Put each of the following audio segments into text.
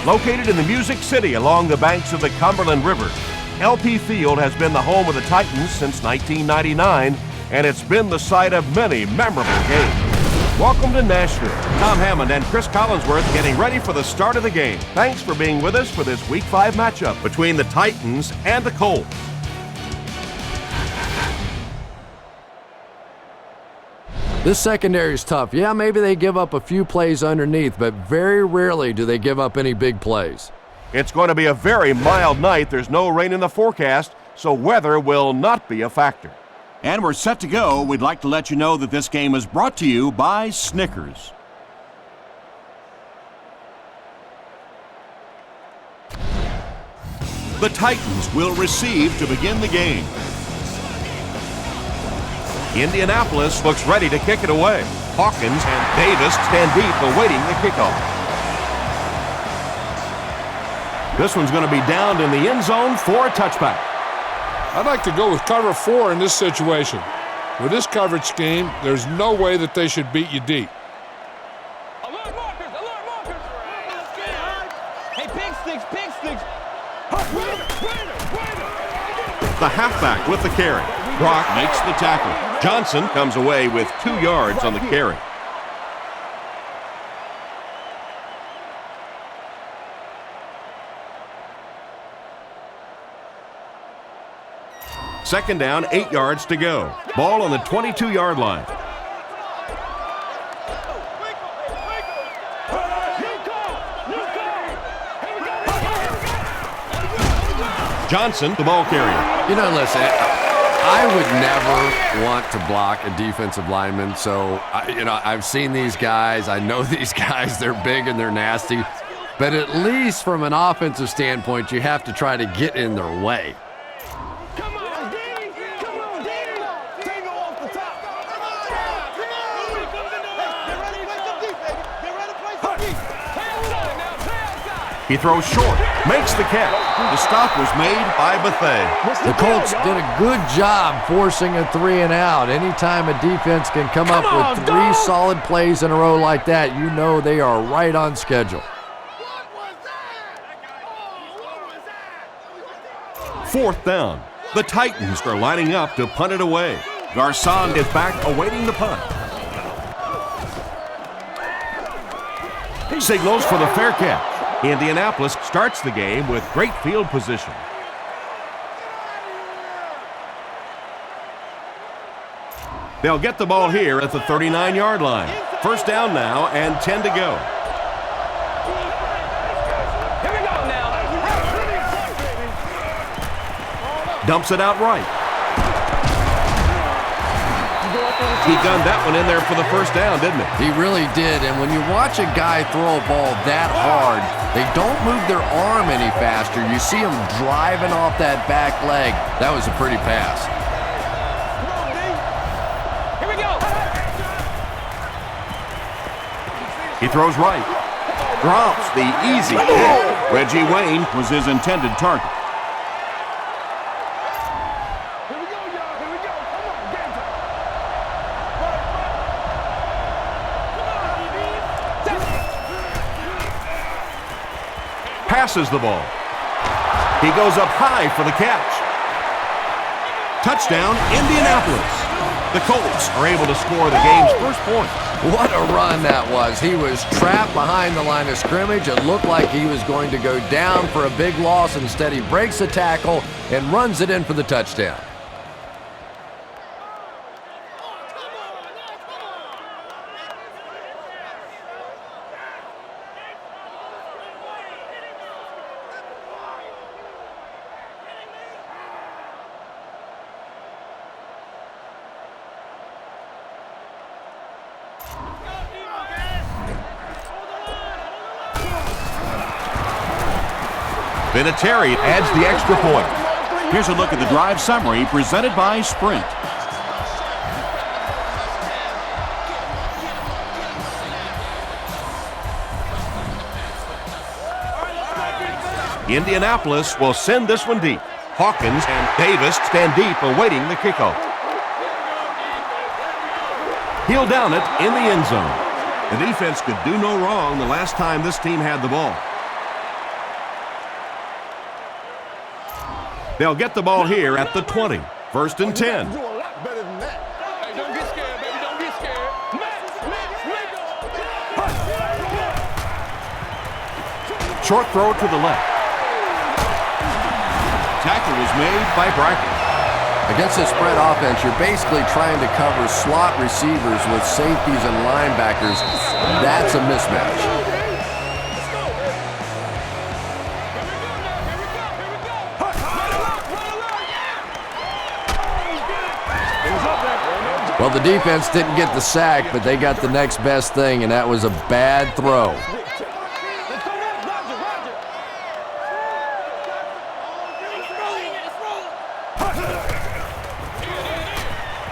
Located in the Music City along the banks of the Cumberland River, LP Field has been the home of the Titans since 1999, and it's been the site of many memorable games. Welcome to Nashville. Tom Hammond and Chris Collinsworth getting ready for the start of the game. Thanks for being with us for this Week 5 matchup between the Titans and the Colts. This secondary is tough. Yeah, maybe they give up a few plays underneath, but very rarely do they give up any big plays. It's going to be a very mild night. There's no rain in the forecast, so weather will not be a factor. And we're set to go. We'd like to let you know that this game is brought to you by Snickers. The Titans will receive to begin the game. Indianapolis looks ready to kick it away. Hawkins and Davis stand deep awaiting the kickoff. This one's going to be downed in the end zone for a touchback. I'd like to go with cover 4 in this situation. With this coverage scheme, there's no way that they should beat you deep. Alert markers! Alert markers! Hey, pig sticks! Pig sticks! The halfback with the carry. Brock makes the tackle. Johnson comes away with 2 yards on the carry. Second down, 8 yards to go. Ball on the 22-yard line. Johnson, the ball carrier. You know, listen, I would never want to block a defensive lineman, so, I've seen these guys. I know these guys. They're big and they're nasty. But at least from an offensive standpoint, you have to try to get in their way. Come on, Danny! Come on, Danny! Tango off the top! Come on! Get ready to play some deep, baby! Get ready to play some deep! Play outside now! Play outside! He throws short, makes the catch. The stop was made by Bethea. The Colts did a good job forcing a 3-and-out. Anytime a defense can come up with 3 solid plays in a row like that, you know they are right on schedule. Fourth down. The Titans are lining up to punt it away. Garcon is back awaiting the punt. Signals for the fair catch. Indianapolis starts the game with great field position. They'll get the ball here at the 39-yard line. First down now and 10 to go. Here we go now! Dumps it out right. He gunned that one in there for the first down, didn't he? He really did, and when you watch a guy throw a ball that hard, they don't move their arm any faster. You see him driving off that back leg. That was a pretty pass. Here we go! He throws right. Drops the easy kick. Reggie Wayne was his intended target. Passes the ball. He goes up high for the catch. Touchdown, Indianapolis. The Colts are able to score the game's first point. What a run that was. He was trapped behind the line of scrimmage. It looked like he was going to go down for a big loss. Instead, he breaks the tackle and runs it in for the touchdown. Vinatieri adds the extra point. Here's a look at the drive summary presented by Sprint. Indianapolis will send this one deep. Hawkins and Davis stand deep awaiting the kickoff. He'll down it in the end zone. The defense could do no wrong the last time this team had the ball. They'll get the ball here at the 20. 1st and 10. Hey, don't get scared, baby. Don't get scared. Short throw to the left. Tackle was made by Brackett. Against a spread offense, you're basically trying to cover slot receivers with safeties and linebackers. That's a mismatch. Well, the defense didn't get the sack, but they got the next best thing, and that was a bad throw.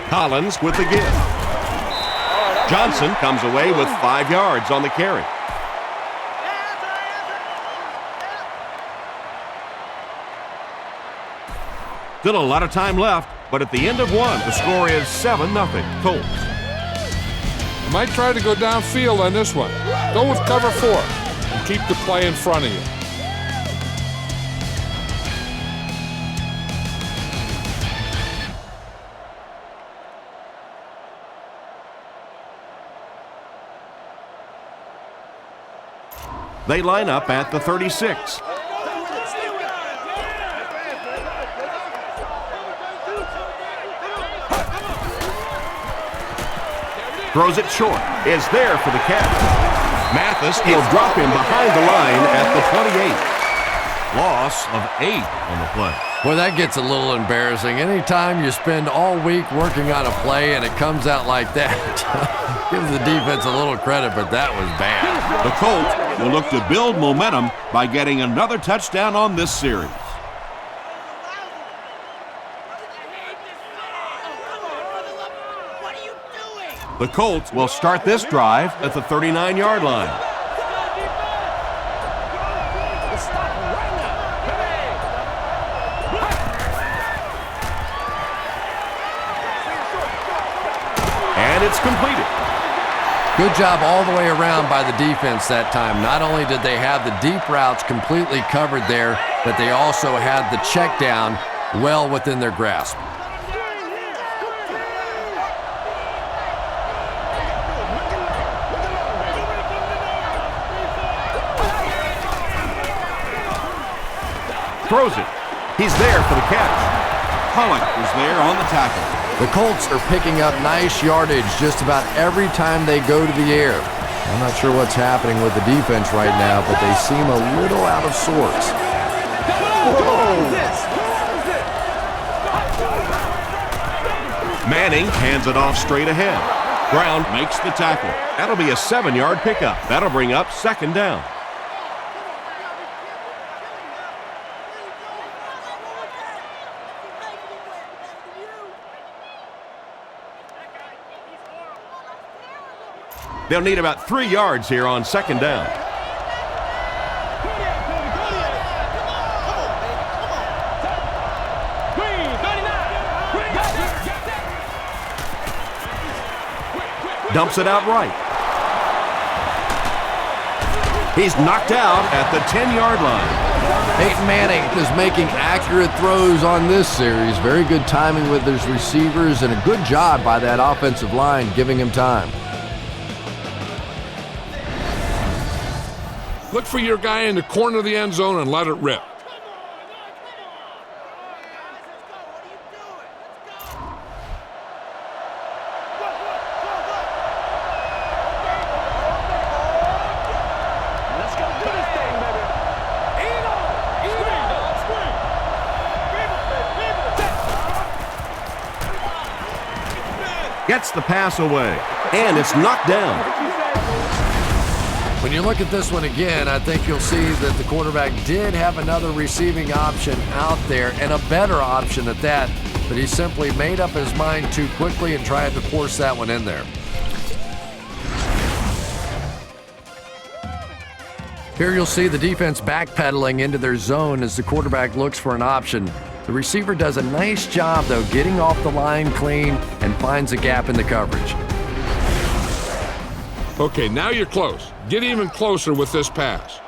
Collins with the give. Johnson comes away with 5 yards on the carry. Still a lot of time left, but at the end of one, the score is 7-0 Colts. You might try to go downfield on this one. Go with cover 4 and keep the play in front of you. They line up at the 36. Throws it short. Is there for the catch. Mathis will drop him behind the line at the 28. Loss of 8 on the play. Well, that gets a little embarrassing. Anytime you spend all week working on a play and it comes out like that, give the defense a little credit, but that was bad. The Colts will look to build momentum by getting another touchdown on this series. The Colts will start this drive at the 39-yard line. And it's completed. Good job all the way around by the defense that time. Not only did they have the deep routes completely covered there, but they also had the check down well within their grasp. Throws it. He's there for the catch. Pollock was there on the tackle. The Colts are picking up nice yardage just about every time they go to the air. I'm not sure what's happening with the defense right now, but they seem a little out of sorts. Manning hands it off straight ahead. Brown makes the tackle. That'll be a 7-yard pickup. That'll bring up 2nd down. They'll need about 3 yards here on 2nd down. Dumps it out right. He's knocked out at the 10-yard line. Peyton Manning is making accurate throws on this series. Very good timing with his receivers and a good job by that offensive line giving him time. Look for your guy in the corner of the end zone and let it rip. Gets the pass away, and it's knocked down. When you look at this one again, I think you'll see that the quarterback did have another receiving option out there, and a better option at that, but he simply made up his mind too quickly and tried to force that one in there. Here you'll see the defense backpedaling into their zone as the quarterback looks for an option. The receiver does a nice job, though, getting off the line clean and finds a gap in the coverage. Okay, now you're close. Get even closer with this pass.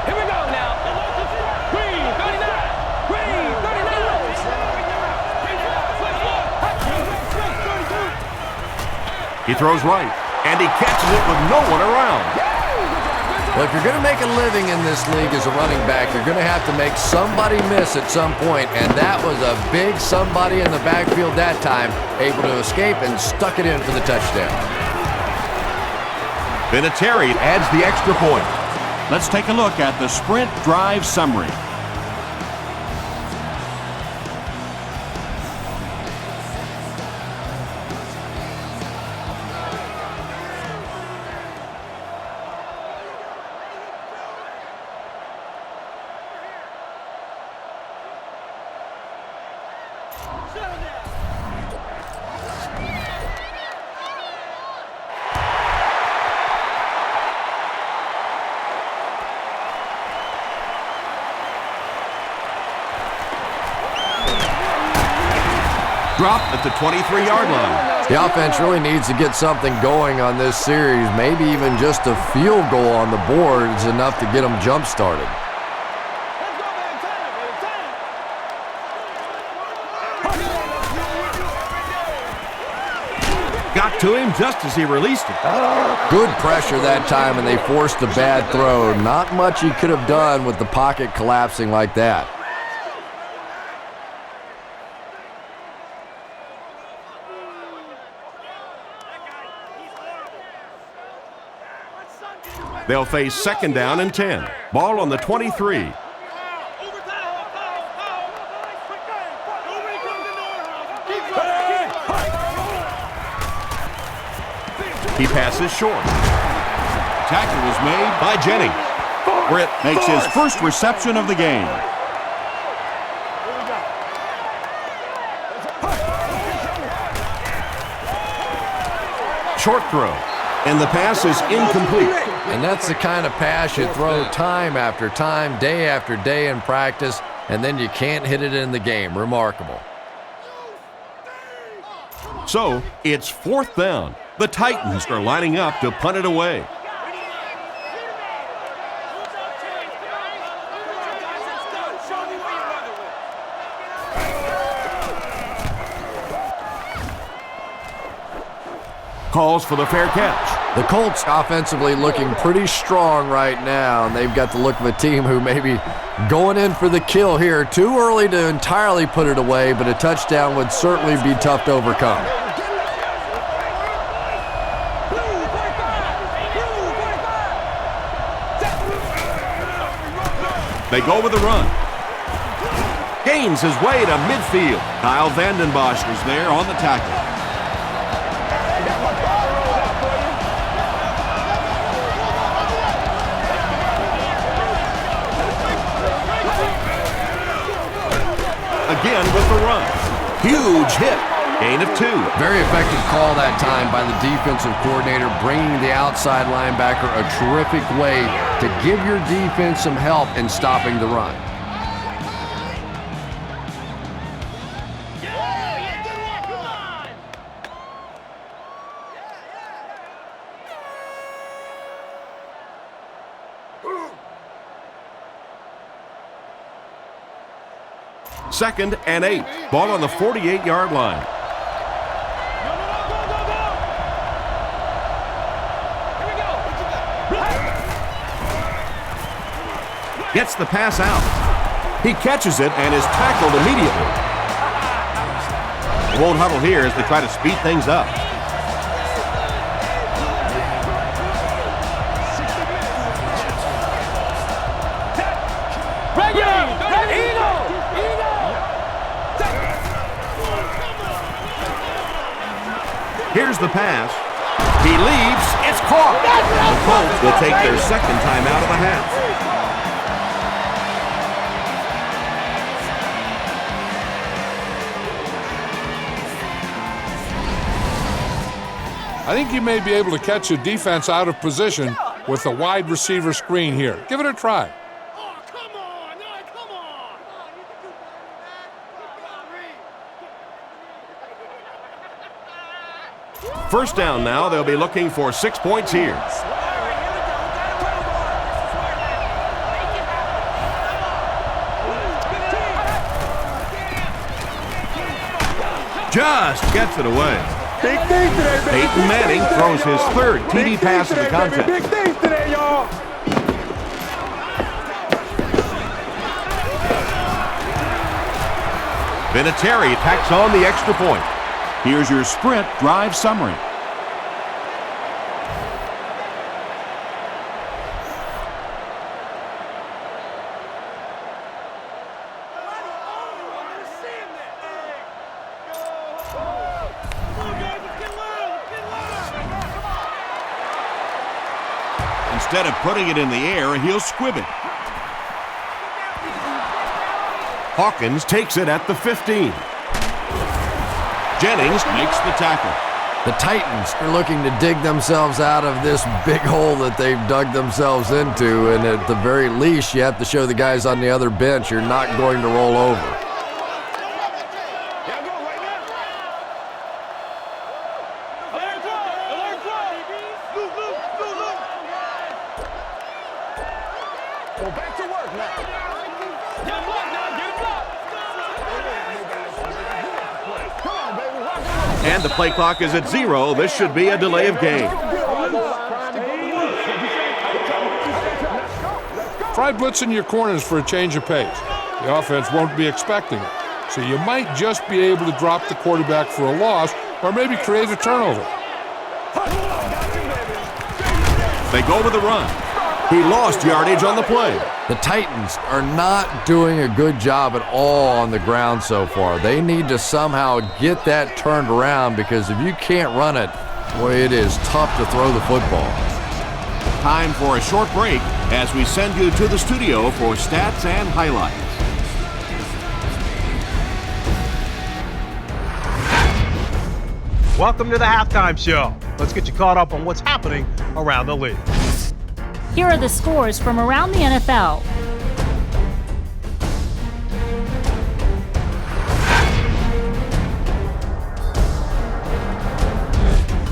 Here we go now. Green, 39. Green, 39. He throws right, and he catches it with no one around. Well, if you're going to make a living in this league as a running back, you're going to have to make somebody miss at some point, and that was a big somebody in the backfield that time, able to escape and stuck it in for the touchdown. Vinatieri adds the extra point. Let's take a look at the sprint drive summary. Dropped at the 23-yard line. The offense really needs to get something going on this series. Maybe even just a field goal on the board is enough to get them jump-started. Got to him just as he released it. Good pressure that time, and they forced a bad throw. Not much he could have done with the pocket collapsing like that. They'll face second down and 10. Ball on the 23. He passes short. Tackle was made By Jennings. Britt makes his first reception of the game. Short throw. And the pass is incomplete. And that's the kind of pass you throw time after time, day after day in practice, and then you can't hit it in the game. Remarkable. So, it's fourth down. The Titans are lining up to punt it away. Calls for the fair catch. The Colts offensively looking pretty strong right now, and they've got the look of a team who may be going in for the kill here. Too early to entirely put it away, but a touchdown would certainly be tough to overcome. They go with the run. Gains his way to midfield. Kyle Vanden Bosch was there on the tackle. Again with the run. Huge hit. Gain of 2. Very effective call that time by the defensive coordinator, bringing the outside linebacker a terrific way to give your defense some help in stopping the run. Second and 8. Ball on the 48-yard line. Gets the pass out. He catches it and is tackled immediately. They won't huddle here as they try to speed things up. Here's the pass. He leaps. It's caught. The Colts will take their second time out of the half. I think you may be able to catch a defense out of position with the wide receiver screen here. Give it a try. Oh, come on! No, come on! First down now. They'll be looking for 6 points here. Just gets it away. Big things today, baby. Peyton Manning throws his third TD pass of the contest. Big things today, y'all. Vinatieri tacks on the extra point. Here's your sprint drive summary. Instead of putting it in the air, he'll squib it. Hawkins takes it at the 15. Jennings makes the tackle. The Titans are looking to dig themselves out of this big hole that they've dug themselves into, and at the very least, you have to show the guys on the other bench you're not going to roll over. Go back to work now. Get him blocked now. Get him blocked. Come on, baby. Rock and roll. And the play clock is at 0. This should be a delay of game. Try blitzing your corners for a change of pace. The offense won't be expecting it, so you might just be able to drop the quarterback for a loss or maybe create a turnover. They go with the run. He lost yardage on the play. The Titans are not doing a good job at all on the ground so far. They need to somehow get that turned around, because if you can't run it, boy, it is tough to throw the football. Time for a short break as we send you to the studio for stats and highlights. Welcome to the halftime show. Let's get you caught up on what's happening around the league. Here are the scores from around the NFL.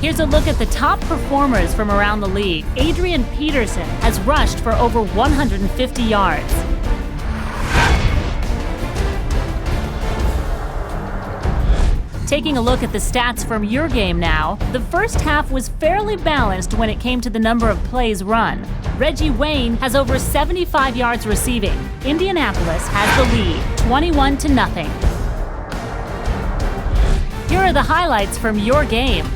Here's a look at the top performers from around the league. Adrian Peterson has rushed for over 150 yards. Taking a look at the stats from your game now, the first half was fairly balanced when it came to the number of plays run. Reggie Wayne has over 75 yards receiving. Indianapolis has the lead, 21-0. Here are the highlights from your game.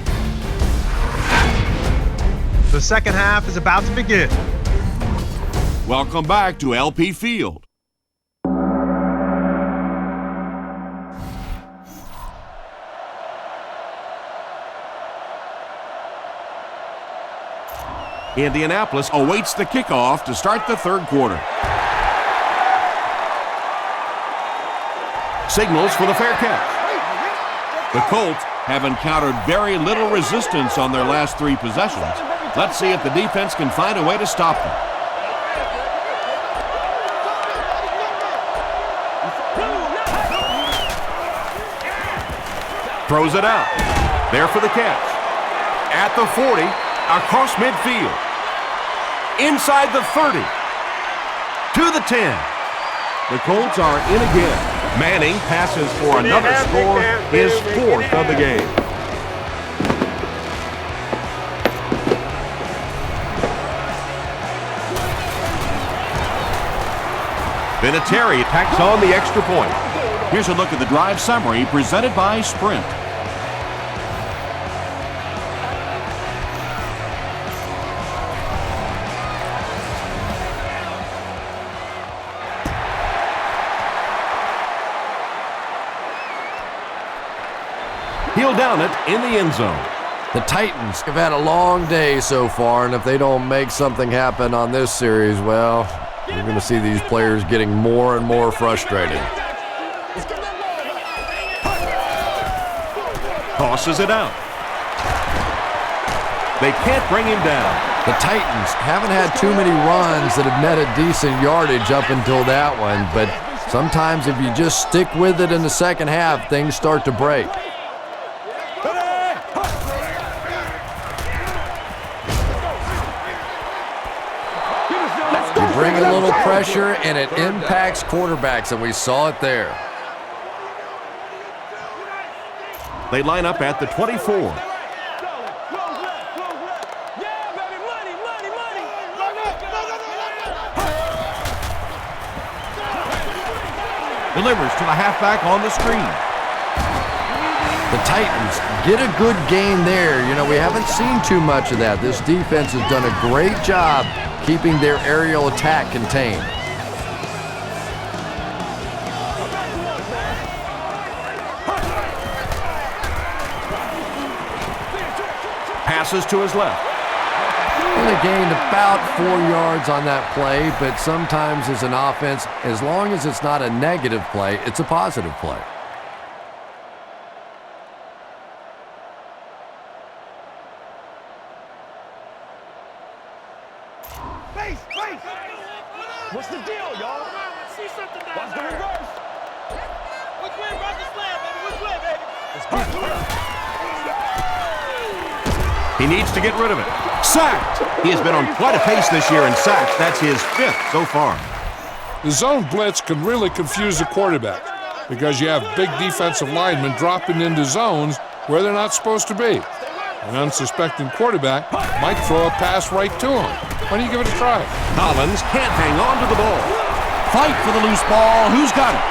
The second half is about to begin. Welcome back to LP Field. Indianapolis awaits the kickoff to start the third quarter. Signals for the fair catch. The Colts have encountered very little resistance on their last 3 possessions. Let's see if the defense can find a way to stop them. Throws it out. There for the catch. At the 40, across midfield. Inside the 30. To the 10. The Colts are in again. Manning passes for another score, his 4th of the game. Vinatieri tacks on the extra point. Here's a look at the drive summary presented by Sprint. He'll down it in the end zone. The Titans have had a long day so far, and if they don't make something happen on this series, well, you're going to see these players getting more and more frustrated. Tosses it out. They can't bring him down. The Titans haven't had too many runs that have netted decent yardage up until that one, but sometimes if you just stick with it in the second half, things start to break. You bring a little pressure, and it impacts quarterbacks, and we saw it there. They line up at the 24. Delivers to the halfback on the screen. The Titans get a good gain there. You know, we haven't seen too much of that. This defense has done a great job keeping their aerial attack contained. Passes to his left. Only gained about 4 yards on that play, but sometimes as an offense, as long as it's not a negative play, it's a positive play. What's the deal, y'all? See something down Watch the reverse. Which way about the slam, baby? Which way, baby? He needs to get rid of it. Sacked! He has been on quite a pace this year in sacks. That's his 5th so far. The zone blitz can really confuse the quarterback because you have big defensive linemen dropping into zones where they're not supposed to be. An unsuspecting quarterback might throw a pass right to him. Why don't you give it a try? Collins can't hang on to the ball. Fight for the loose ball. Who's got it?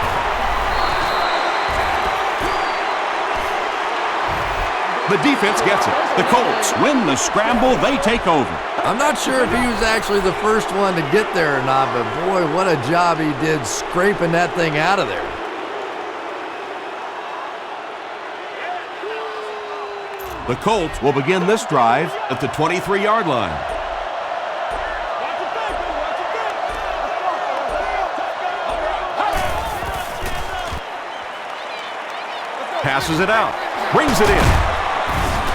The defense gets it. The Colts win the scramble. They take over. I'm not sure if he was actually the first one to get there or not, but boy, what a job he did scraping that thing out of there. The Colts will begin this drive at the 23-yard line. Passes it out. Brings it in.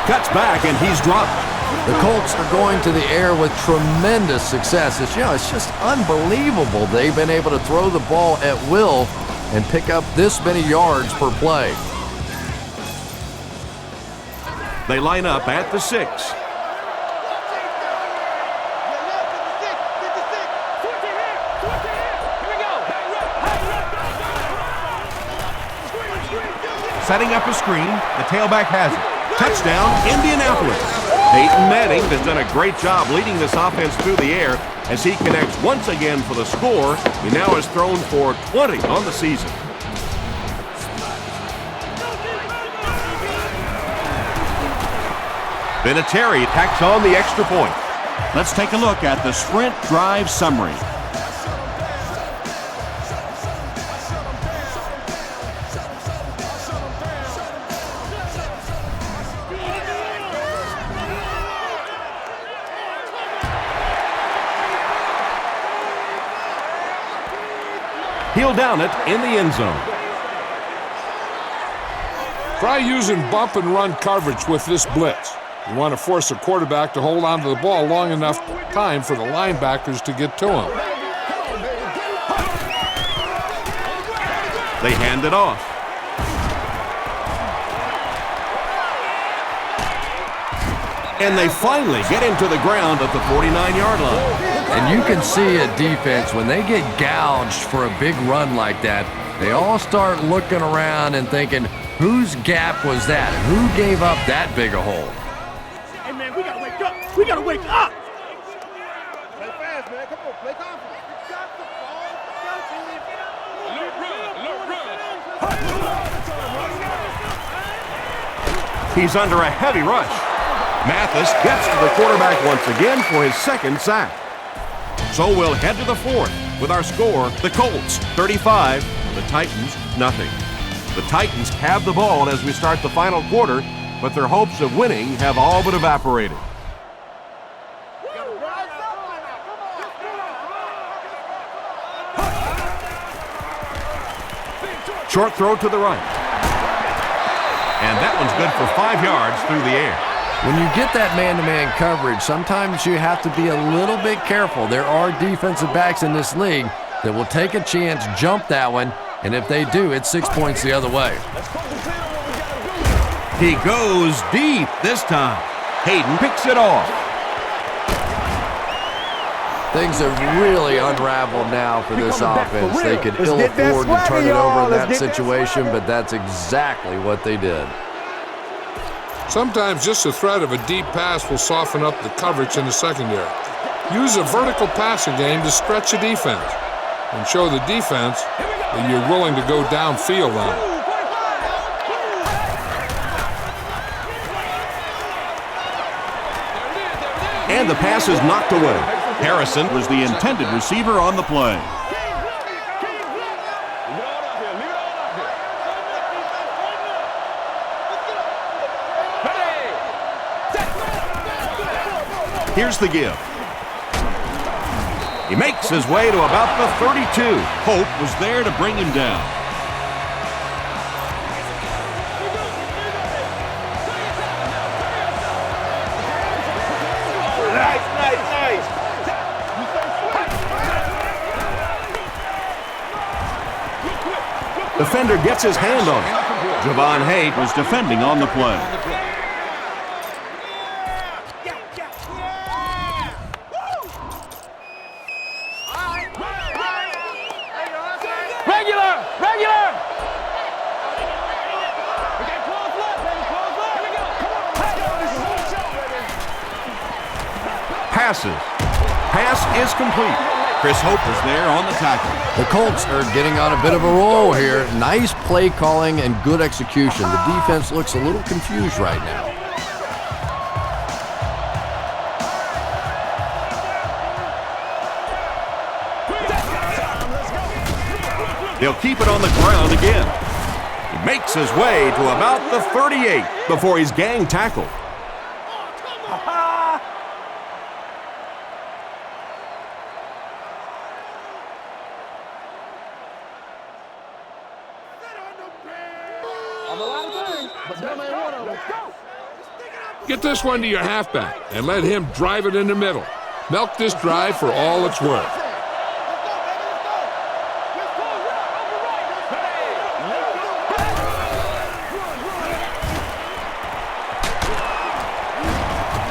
Cuts back, and he's dropped. The Colts are going to the air with tremendous success. It's just unbelievable they've been able to throw the ball at will and pick up this many yards per play. They line up at the 6. Setting up a screen, the tailback has it. Touchdown, Indianapolis. Peyton Manning has done a great job leading this offense through the air as he connects once again for the score. He now has thrown for 20 on the season. Vinatieri tacks on the extra point. Let's take a look at the sprint drive summary. He'll down it in the end zone. Try using bump and run coverage with this blitz. You want to force a quarterback to hold on to the ball long enough time for the linebackers to get to him. They hand it off. And they finally get him to the ground at the 49-yard line. And you can see a defense, when they get gouged for a big run like that, they all start looking around and thinking, whose gap was that? Who gave up that big a hole? Hey, man, we got to wake up. We got to wake up. Play fast, man. Come on, play confident. You got the ball. He's under a heavy rush. Mathis gets to the quarterback once again for his 2nd sack. So we'll head to the 4th with our score, the Colts 35, the Titans nothing. The Titans have the ball as we start the final quarter. but their hopes of winning have all but evaporated. Short throw to the right. And that one's good for 5 yards through the air. When you get that man-to-man coverage, sometimes you have to be a little bit careful. There are defensive backs in this league that will take a chance, jump that one, and if they do, it's 6 points the other way. He goes deep this time. Hayden picks it off. Things have really unraveled now for this offense. They could ill afford to turn it over in that situation, but that's exactly what they did. Sometimes just the threat of a deep pass will soften up the coverage in the secondary. Use a vertical passing game to stretch the defense and show the defense that you're willing to go downfield on it. And the pass is knocked away. Harrison was the intended receiver on the play. Here's the give. He makes his way to about the 32. Hope was there to bring him down. Nice. Defender gets his hand on it. Javon Haidt was defending on the play. Regular! Passes. Pass is complete. Chris Hope was there on the tackle. The Colts are getting on a bit of a roll here. Nice play calling and good execution. The defense looks a little confused right now. They'll keep it on the ground again. He makes his way to about the 38 before he's gang tackled. Get this one to your halfback and let him drive it in the middle. Milk this drive for all it's worth.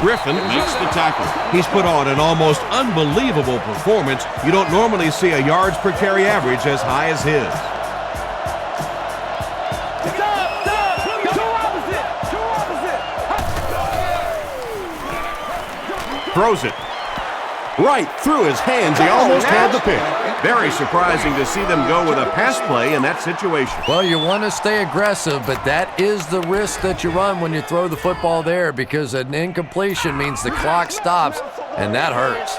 Griffin makes the tackle. He's put on an almost unbelievable performance. You don't normally see a yards per carry average as high as his. Throws it right through his hands. He almost had the pick. Very surprising to see them go with a pass play in that situation. Well, you want to stay aggressive, but that is the risk that you run when you throw the football there, because an incompletion means the clock stops, and that hurts.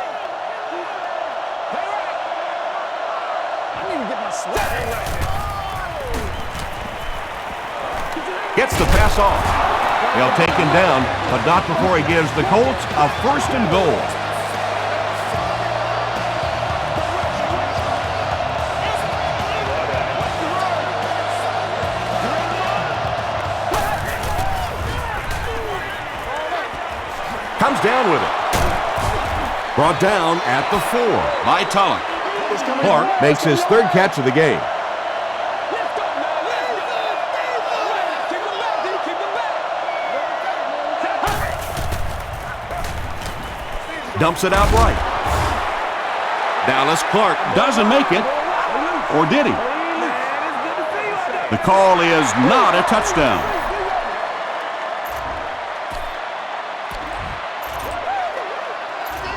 Gets the pass off. They'll take him down, but not before he gives the Colts a 1st and goal. Comes down with it. Brought down at the 4 by Tulloch. Clark makes his 3rd catch of the game. Dumps it out right. Dallas Clark Doesn't make it. Or did he? The call is not a touchdown.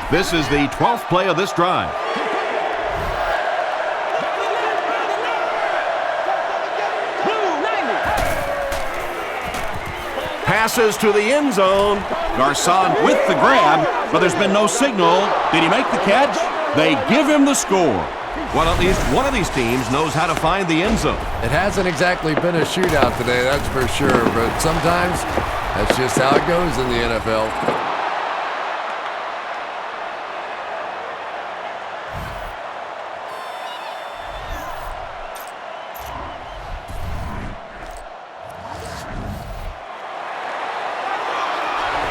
This is the 12th play of this drive. Passes to the end zone. Garcon with the grab, but there's been no signal. Did he make the catch? They give him the score. Well, at least one of these teams knows how to find the end zone. It hasn't exactly been a shootout today, that's for sure, but sometimes That's just how it goes in the NFL.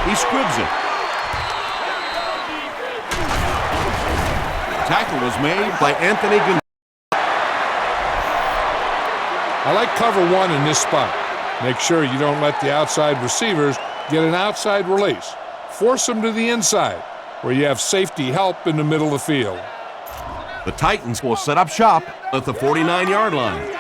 He squibs it. Tackle was made by Anthony Gonzalez. I like cover one in this spot. Make sure you don't let the outside receivers get an outside release. Force them to the inside, where you have safety help in the middle of the field. The Titans will set up shop at the 49-yard line.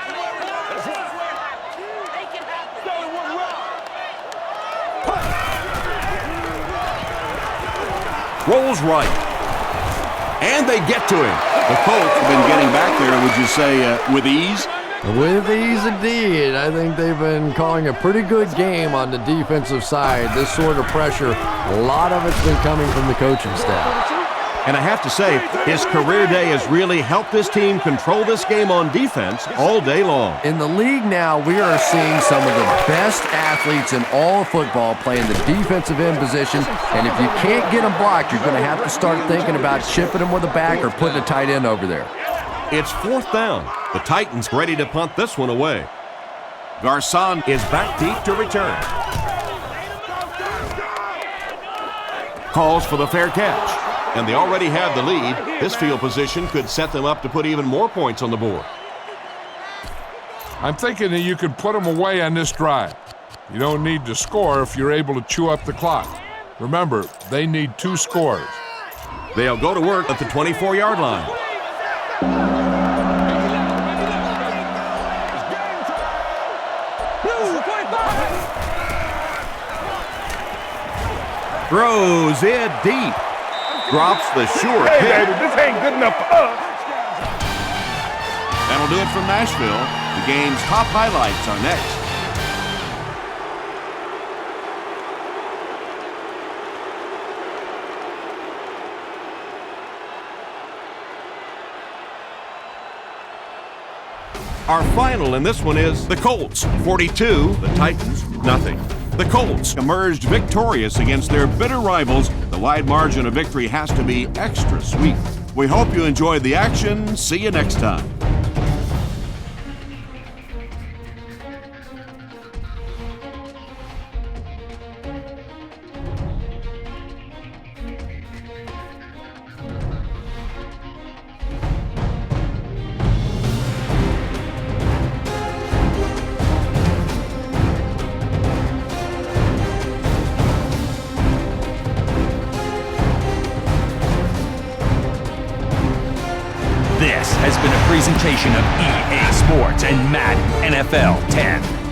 Rolls right. And they get to him. The Colts have been getting back there, would you say, with ease? With ease indeed. I think they've been calling a pretty good game on the defensive side. This sort of pressure, a lot of it's been coming from the coaching staff. And I have to say, his career day has really helped this team control this game on defense all day long. In the league now, we are seeing some of the best athletes in all of football playing the defensive end position, and if you can't get them blocked, you're going to have to start thinking about chipping them with a back or putting a tight end over there. It's 4th down. The Titans ready to punt this one away. Garcon is back deep to return. Calls for the fair catch. And they already have the lead. This field position could set them up to put even more points on the board. I'm thinking that you could put them away on this drive. You don't need to score if you're able to chew up the clock. Remember, they need 2 scores. They'll go to work at the 24-yard line. Throws it deep. Drops the sure Hey, hit. baby, this ain't good enough for us. That'll do it from Nashville. The game's top highlights are next. Our final in this one is the Colts 42, the Titans nothing. The Colts emerged victorious against their bitter rivals. The wide margin of victory has to be extra sweet. We hope you enjoyed the action. See you next time. This has been a presentation of EA Sports and Madden NFL 10.